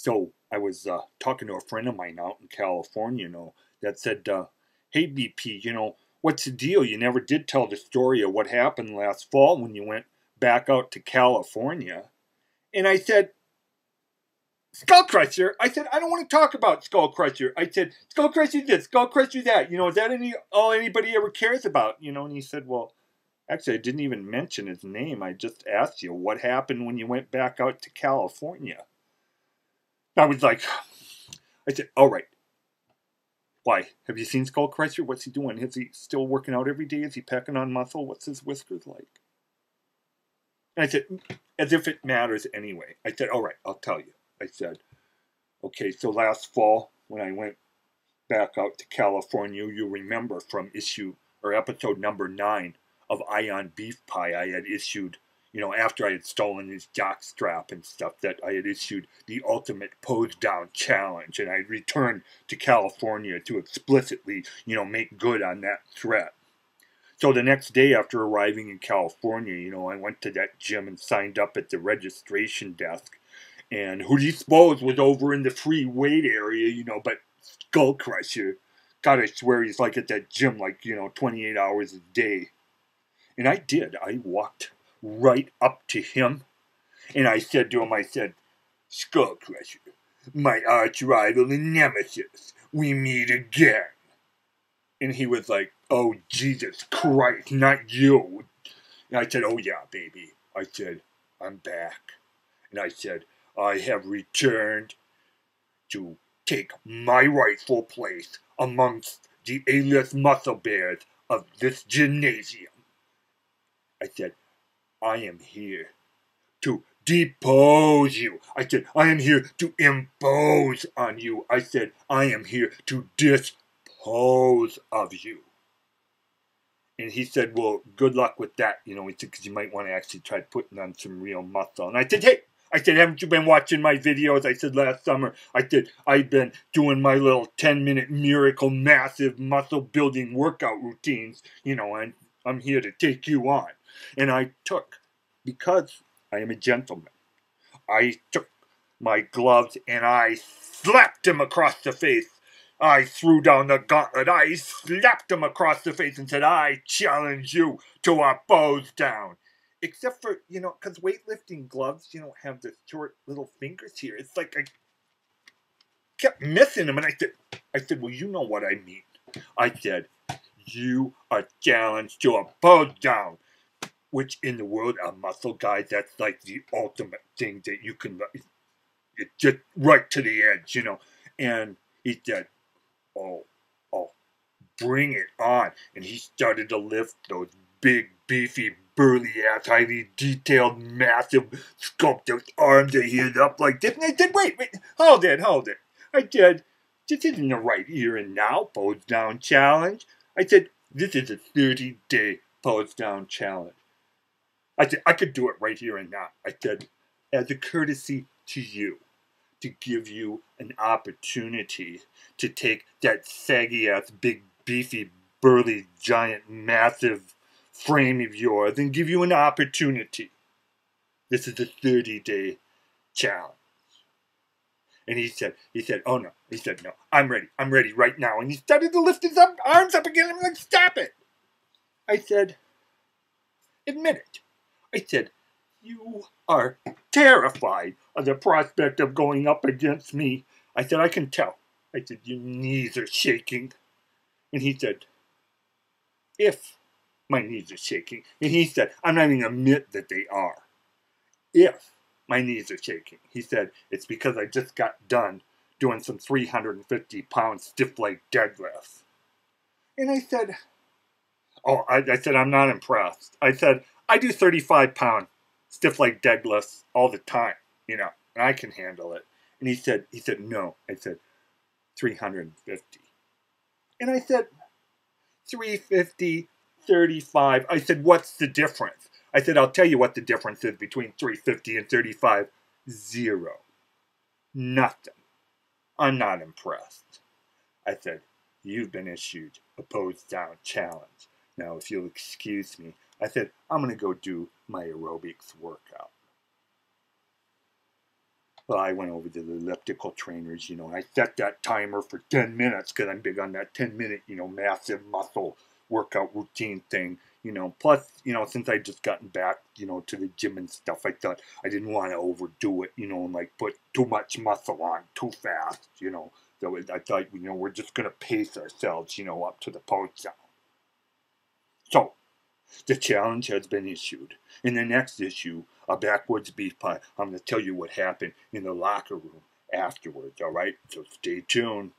So I was talking to a friend of mine out in California, that said, "Hey BP, what's the deal? You never did tell the story of what happened last fall when you went back out to California." And I said, "Skull Crusher." I said, "I don't want to talk about Skull Crusher." I said, "Skull Crusher this, Skull Crusher that. Is that all anybody ever cares about?" And he said, "Well, actually, I didn't even mention his name. I just asked you what happened when you went back out to California." I was like, I said, "All right. Why? Have you seen Skull Crusher? What's he doing? Is he still working out every day? Is he packing on muscle? What's his whiskers like?" And I said, as if it matters anyway. I said, "All right, I'll tell you." I said, "Okay, so last fall when I went back out to California, you remember from episode number 9 of Ion Beef Pie, I had issued, after I had stolen his jock strap and stuff, that I had issued the ultimate pose down challenge, and I returned to California to explicitly, make good on that threat." So the next day after arriving in California, I went to that gym and signed up at the registration desk. And who do you suppose was over in the free weight area, but Skull Crusher. God, I swear he's like at that gym 28 hours a day. And I did. I walked right up to him and I said to him, "Skull Crusher, my arch rival and nemesis, we meet again." And he was like, "Oh, Jesus Christ, not you." And I said, "Oh yeah, baby." I said, "I'm back." And I said, "I have returned to take my rightful place amongst the A-list muscle bears of this gymnasium." I said, "I am here to depose you." I said, "I am here to impose on you." I said, "I am here to dispose of you." And he said, "Well, good luck with that, he said, because you might want to actually try putting on some real muscle." And I said, "Hey," I said, "haven't you been watching my videos?" I said, "Last summer, I said, I've been doing my little 10-minute miracle massive muscle building workout routines, and I'm here to take you on." And because I am a gentleman, I took my gloves and I slapped him across the face. I threw down the gauntlet. I slapped him across the face and said, "I challenge you to a pose down." Except for, because weightlifting gloves, have the short little fingers here. It's like I kept missing him. And I said, "Well, you know what I mean." I said, "You are challenged to a pose down." Which in the world of muscle guys, that's like the ultimate thing that you can, it's just right to the edge, And he said, oh, bring it on." And he started to lift those big, beefy, burly-ass, highly detailed, massive, sculpted arms that he had up like this. And I said, wait, hold it. I said, "This isn't a right here and now pose down challenge." I said, "This is a 30-day pose down challenge." I said, "I could do it right here and now." I said, "As a courtesy to you, to give you an opportunity to take that saggy-ass, big, beefy, burly, giant, massive frame of yours and give you an opportunity. This is a 30-day challenge." And he said, "Oh no." He said, "No, I'm ready right now." And he started to lift his arms up again. I'm like, "Stop it." I said, "Admit it." I said, "You are terrified of the prospect of going up against me." I said, "I can tell." I said, "Your knees are shaking." And he said, "If my knees are shaking." And he said, "I'm not even going to admit that they are. If my knees are shaking." He said, "It's because I just got done doing some 350-pound stiff leg deadlifts." And I said, I said, "I'm not impressed." I said, "I do 35-pound stiff leg deadlifts all the time, and I can handle it." And he said, "No." I said, 350. And I said, 350, 35. I said, "What's the difference?" I said, "I'll tell you what the difference is between 350 and 35. Zero. Nothing. I'm not impressed." I said, "You've been issued a pose down challenge. Now, if you'll excuse me," I said, "I'm going to go do my aerobics workout." Well, I went over to the elliptical trainers, and I set that timer for 10 minutes because I'm big on that 10-minute, massive muscle workout routine thing. Plus, since I just gotten back, to the gym and stuff, I thought I didn't want to overdo it, and like put too much muscle on too fast. So I thought, we're just going to pace ourselves, up to the post zone. So, the challenge has been issued. In the next issue of BackWoods Beef Pie, I'm going to tell you what happened in the locker room afterwards, alright? So stay tuned.